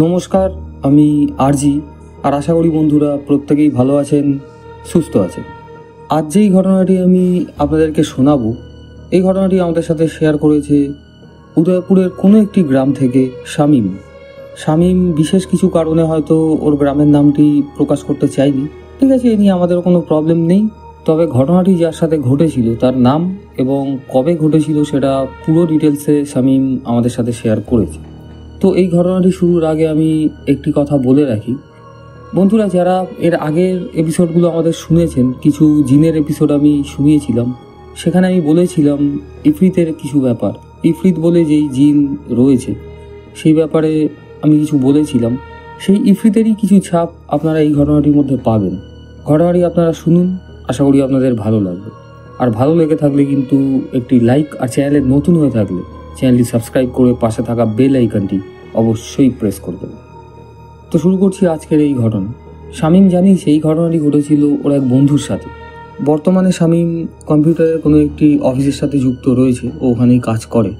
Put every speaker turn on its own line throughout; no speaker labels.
নমস্কার, আমি আরজি। আর আশা করি বন্ধুরা প্রত্যেকেই ভালো আছেন, সুস্থ আছেন। আজ যেই ঘটনাটি আমি আপনাদেরকে শোনাবো, এই ঘটনাটি আমাদের সাথে শেয়ার করেছে উদয়পুরের কোনো একটি গ্রাম থেকে শামীম। শামীম বিশেষ কিছু কারণে হয়তো ওর গ্রামের নামটি প্রকাশ করতে চায়নি। ঠিক আছে, এ নিয়ে আমাদের কোনো প্রবলেম নেই। তবে ঘটনাটি যার সাথে ঘটেছিল তার নাম এবং কবে ঘটেছিল সেটা পুরো ডিটেলসে শামীম আমাদের সাথে শেয়ার করেছে। তো এই ঘটনাটি শুরুর আগে আমি একটি কথা বলে রাখি, বন্ধুরা যারা এর আগের এপিসোডগুলো আমাদের শুনেছেন, কিছু জিনের এপিসোড আমি শুনিয়েছিলাম, সেখানে আমি বলেছিলাম ইফরিতের কিছু ব্যাপার। ইফরিত বলে যেই জিন রয়েছে সেই ব্যাপারে আমি কিছু বলেছিলাম। সেই ইফরিতেরই কিছু ছাপ আপনারা এই ঘটনাটির মধ্যে পাবেন। ঘটনাটি আপনারা শুনুন, আশা করি আপনাদের ভালো লাগবে। আর ভালো লেগে থাকলে কিন্তু একটি লাইক, আর চ্যানেলে নতুন হয়ে থাকলে চ্যানেলটি সাবস্ক্রাইব করে পাশে থাকা বেল আইকনটি অবশ্যই প্রেস করবেন। তো শুরু করছি আজকের এই ঘটনা। শামীম জানিস এই ঘটনাটি ঘটেছিল ওর এক বন্ধুর সাথে। বর্তমানে শামীম কম্পিউটারের কোনো একটি অফিসের সাথে যুক্ত রয়েছে, ও ওখানেই কাজ করে।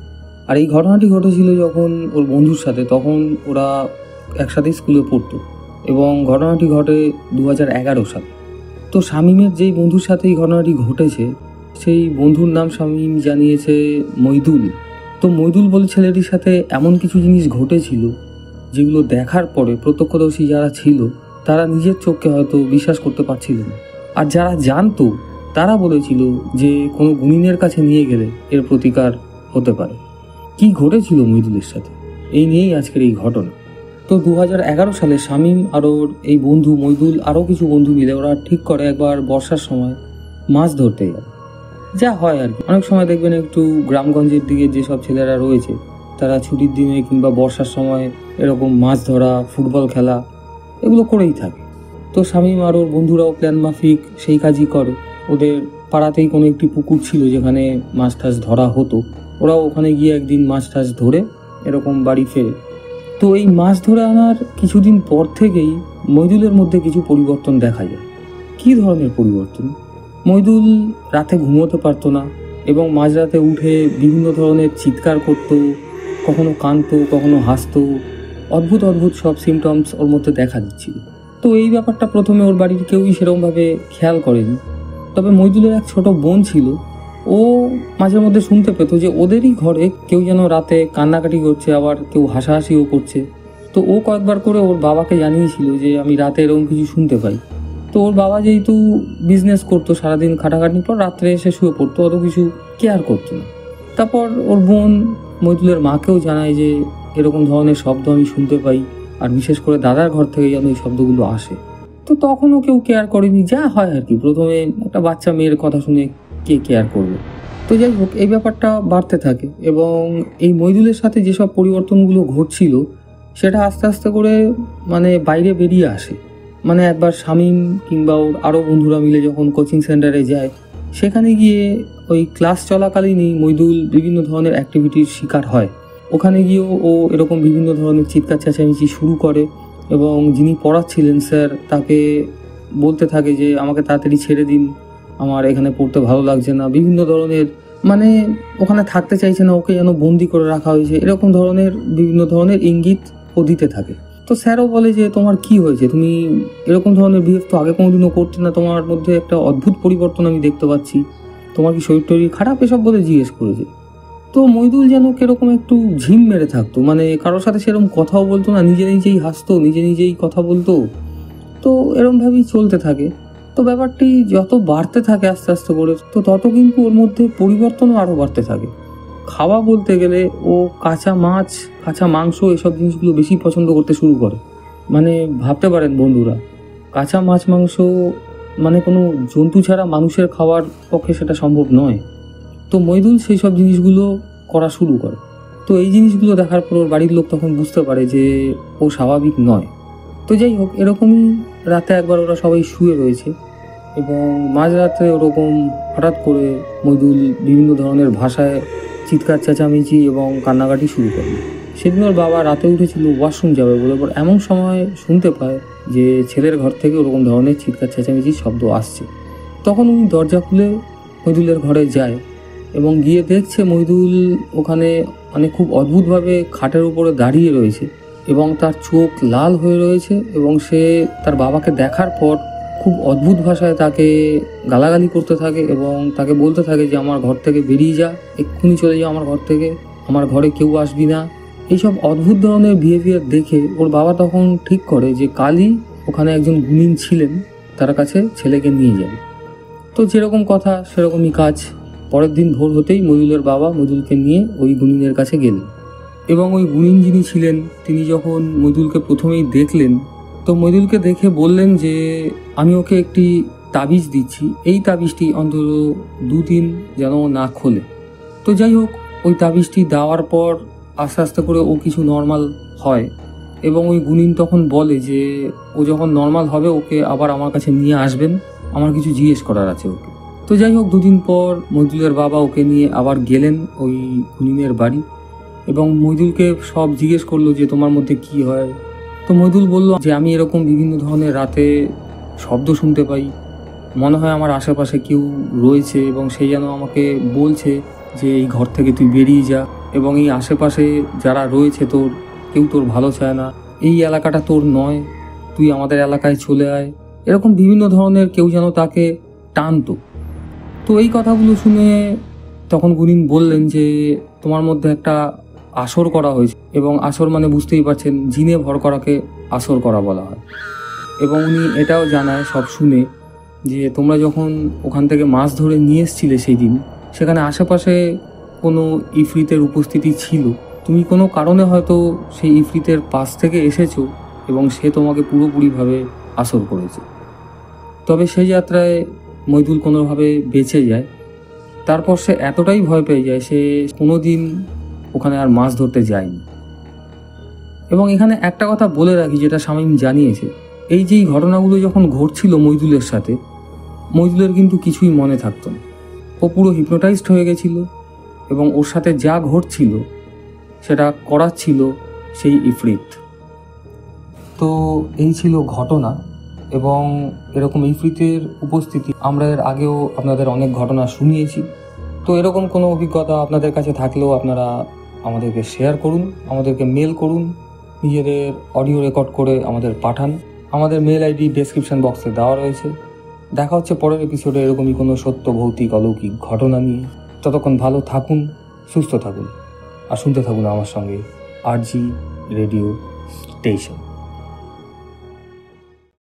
আর এই ঘটনাটি ঘটেছিল যখন ওর বন্ধুর সাথে, তখন ওরা একসাথে স্কুলে পড়তো এবং ঘটনাটি ঘটে 2011 সালে। তো শামীমের যেই বন্ধুর সাথে এই ঘটনাটি ঘটেছে সেই বন্ধুর নাম শামীম জানিয়েছে মইদুল। তো মইদুল বলে ছেলেটির সাথে এমন কিছু জিনিস ঘটেছিল যেগুলো দেখার পরে প্রত্যক্ষদর্শী যারা ছিল তারা নিজের চোখকে হয়তো বিশ্বাস করতে পারছিল না। আর যারা জানতো তারা বলেছিল যে কোনো গুণিনের কাছে নিয়ে গেলে এর প্রতিকার হতে পারে। কি ঘটেছিল মইদুলের সাথে, এই নিয়েই আজকের এই ঘটনা। তো 2011 সালে শামীম আর ওর এই বন্ধু মইদুল আরও কিছু বন্ধু মিলে ওরা ঠিক করে একবার বর্ষার সময় মাছ ধরতে গেল। যা হয় আর কি, অনেক সময় দেখবেন একটু গ্রামগঞ্জের দিকে যেসব ছেলেরা রয়েছে তারা ছুটির দিনে কিংবা বর্ষার সময় এরকম মাছ ধরা, ফুটবল খেলা এগুলো করেই থাকে। তো শামীম আর ওর বন্ধুরাও প্ল্যান মাফিক সেই কাজই করে। ওদের পাড়াতেই কোনো একটি পুকুর ছিল যেখানে মাছ টাছ ধরা হতো। ওরাও ওখানে গিয়ে একদিন মাছ টাছ ধরে এরকম বাড়ি ফেরে। তো এই মাছ ধরে আনার কিছুদিন পর থেকেই মইদুলের মধ্যে কিছু পরিবর্তন দেখা যায়। কী ধরনের পরিবর্তন? মইদুল রাতে ঘুমোতে পারতো না এবং মাঝরাতে উঠে বিভিন্ন ধরনের চিৎকার করত, কখনো কাঁদতো, কখনো হাসতো। অদ্ভুত অদ্ভুত সব সিমটমস ওর মধ্যে দেখা দিচ্ছিল। তো এই ব্যাপারটা প্রথমে ওর বাড়ির কেউই সেরকমভাবে খেয়াল করেনি। তবে মইদুলের এক ছোট বোন ছিল, ও মাঝে মধ্যে শুনতে পেত যে ওদেরই ঘরে কেউ যেন রাতে কান্নাকাটি করছে, আবার কেউ হাসাহাসিও করছে। তো ও কয়েকবার করে ওর বাবাকে জানিয়েছিল যে আমি রাতে এরকম কিছু শুনতে পাই। তো ওর বাবা যেহেতু বিজনেস করতো, সারাদিন খাটাখাটির পর রাত্রে এসে শুয়ে পড়তো, অত কিছু কেয়ার করতো না। তারপর ওর বোন মইদুলের মাকেও জানায় যে এরকম ধরনের শব্দ আমি শুনতে পাই, আর বিশেষ করে দাদার ঘর থেকে যেন এই শব্দগুলো আসে। তো তখনও কেউ কেয়ার করেনি, যা হয় আর কি, প্রথমে একটা বাচ্চা মেয়ের কথা শুনে কে কেয়ার করবে। তো যাই হোক, এই ব্যাপারটা বাড়তে থাকে এবং এই মইদুলের সাথে যেসব পরিবর্তনগুলো ঘটছিল সেটা আস্তে আস্তে করে বাইরে বেরিয়ে আসে। একবার শামীম কিংবা ওর আরও বন্ধুরা মিলে যখন কোচিং সেন্টারে যায়, সেখানে গিয়ে ওই ক্লাস চলাকালীনই মইদুল বিভিন্ন ধরনের অ্যাক্টিভিটির শিকার হয়। ওখানে গিয়েও ও এরকম বিভিন্ন ধরনের চিৎকার চেঁচামেচি শুরু করে এবং যিনি পড়াচ্ছিলেন স্যার তাকে বলতে থাকে যে আমাকে তাড়াতাড়ি ছেড়ে দিন, আমার এখানে পড়তে ভালো লাগছে না। বিভিন্ন ধরনের ওখানে থাকতে চাইছে না, ওকে যেন বন্দি করে রাখা হয়েছে, এরকম ধরনের বিভিন্ন ধরনের ইঙ্গিত ও দিতে থাকে। তো স্যারও বলে যে তোমার কি হয়েছে, তুমি এরকম ধরনের বিহেভ তো আগে কোনোদিনও করতে না, তোমার মধ্যে একটা অদ্ভুত পরিবর্তন আমি দেখতে পাচ্ছি, তোমার কি শরীর টরীর খারাপ, এসব বলে জিজ্ঞেস করেছে। তো মইদুল যেন কিরকম একটু ঝিম মেরে থাকতো, কারোর সাথে সেরকম কথাও বলতো না, নিজে নিজেই হাসতো, নিজে নিজেই কথা বলতো। তো এরমভাবেই চলতে থাকে। তো ব্যাপারটি যত বাড়তে থাকে আস্তে আস্তে করে, তো তত কিন্তু ওর মধ্যে পরিবর্তনও আরও বাড়তে থাকে। খাওয়া বলতে গেলে ও কাঁচা মাছ, কাঁচা মাংস এসব জিনিসগুলো বেশি পছন্দ করতে শুরু করে। ভাবতে পারেন বন্ধুরা, কাঁচা মাছ মাংস কোনো জন্তু ছাড়া মানুষের খাওয়ার পক্ষে সেটা সম্ভব নয়। তো মইদুল সেই সব জিনিসগুলো করা শুরু করে। তো এই জিনিসগুলো দেখার পর ওর বাড়ির লোক তখন বুঝতে পারে যে ও স্বাভাবিক নয়। তো যাই হোক, এরকমই রাতে একবার ওরা সবাই শুয়ে রয়েছে এবং মাঝরাতে ওরকম হঠাৎ করে মইদুল বিভিন্ন ধরনের ভাষায় চিৎকার চেঁচামেচি এবং কান্নাকাটি শুরু করে। সেদিন ওর বাবা রাতে উঠেছিল ওয়াশরুম যাবে বলে, পর এমন সময় শুনতে পায় যে ছেলের ঘর থেকে ওরকম ধরনের চিৎকার চেঁচামেচির শব্দ আসছে। তখন উনি দরজা খুলে মইদুলের ঘরে যায় এবং গিয়ে দেখছে মইদুল ওখানে খুব অদ্ভুতভাবে খাটের উপরে দাঁড়িয়ে রয়েছে এবং তার চোখ লাল হয়ে রয়েছে এবং সে তার বাবাকে দেখার পর খুব অদ্ভুত ভাষায় তাকে গালাগালি করতে থাকে এবং তাকে বলতে থাকে যে আমার ঘর থেকে বেরিয়ে যা, এক্ষুনি চলে যাও আমার ঘর থেকে, আমার ঘরে কেউ আসবি না। এইসব অদ্ভুত ধরনের বিহেভিয়ার দেখে ওর বাবা তখন ঠিক করে যে কালই ওখানে একজন গুণিন ছিলেন, তার কাছে ছেলেকে নিয়ে যাবে। তো যেরকম কথা সেরকমই কাজ। পরের দিন ভোর হতেই মইদুলের বাবা মইদুলকে নিয়ে ওই গুণিনের কাছে গেলেন এবং ওই গুণিন যিনি ছিলেন তিনি যখন মইদুলকে প্রথমেই দেখলেন তো মইদুলকে দেখে বললেন যে আমি ওকে একটি তাবিজ দিচ্ছি, এই তাবিজটি অন্তত 2 দিন যেন না খোলে। তো যাই হোক, ওই তাবিজটি দেওয়ার পর আস্তে আস্তে করে ও কিছু নর্মাল হয় এবং ওই গুণিন তখন বলে যে ও যখন নর্মাল হবে ওকে আবার আমার কাছে নিয়ে আসবেন, আমার কিছু জিজ্ঞেস করার আছে ওকে। তো যাই হোক, 2 দিন পর মইদুলের বাবা ওকে নিয়ে আবার গেলেন ওই গুণিনের বাড়ি এবং মইদুলকে সব জিজ্ঞেস করলো যে তোমার মধ্যে কি হয়। তো মইদুল বলল যে আমি এরকম বিভিন্ন ধরনের রাতে শব্দ শুনতে পাই, মনে হয় আমার আশেপাশে কেউ রয়েছে এবং সেই যেন আমাকে বলছে যে এই ঘর থেকে তুই বেরিয়ে যা এবং এই আশেপাশে যারা রয়েছে তোর কেউ তোর ভালো চায় না, এই এলাকাটা তোর নয়, তুই আমাদের এলাকায় চলে আয়, এরকম বিভিন্ন ধরনের কেউ যেন তাকে টানতো। তো এই কথাগুলো শুনে তখন গুণিন বললেন যে তোমার মধ্যে একটা আসর করা হয়েছে এবং আসর মানে বুঝতেই পারছেন জিনে ভর করাকে আসর করা বলা হয়। এবং উনি এটাও জানায় সব শুনে যে তোমরা যখন ওখান থেকে মাছ ধরে নিয়ে এসছিলে সেই দিন, সেখানে আশেপাশে কোনো ইফরিতের উপস্থিতি ছিল, তুমি কোনো কারণে হয়তো সেই ইফরিতের পাশ থেকে এসেছো এবং সে তোমাকে পুরোপুরিভাবে আসর করেছে। তবে সেই যাত্রায় মইদুল কোনোভাবে বেঁচে যায়। তারপর সে এতটাই ভয় পেয়ে যায় সে কোনো দিন ওখানে আর মাছ ধরতে যায়নি। এবং এখানে একটা কথা বলে রাখি যেটা শামীম জানিয়েছে, এই যে ঘটনাগুলো যখন ঘটছিল মইদুলের সাথে, মইদুলের কিন্তু কিছুই মনে থাকতো না, ও পুরো হিপনোটাইজড হয়ে গেছিল এবং ওর সাথে যা ঘটছিল সেটা করাচ্ছিল সেই ইফরিত। তো এই ছিল ঘটনা এবং এরকম ইফরিতের উপস্থিতি আমরা এর আগেও আপনাদের অনেক ঘটনা শুনিয়েছি। তো এরকম কোনো অভিজ্ঞতা আপনাদের কাছে থাকলেও আপনারা আমাদেরকে শেয়ার করুন, আমাদেরকে মেল করুন, নিজেদের অডিও রেকর্ড করে আমাদের পাঠান। আমাদের মেল আইডি ডেসক্রিপশন বক্সে দেওয়া রয়েছে। দেখা হচ্ছে পরের এপিসোডে এরকমই কোনো সত্য ভৌতিক অলৌকিক ঘটনা নিয়ে। ততক্ষণ ভালো থাকুন, সুস্থ থাকুন আর শুনতে থাকুন আমার সঙ্গে RG রেডিও স্টেশন।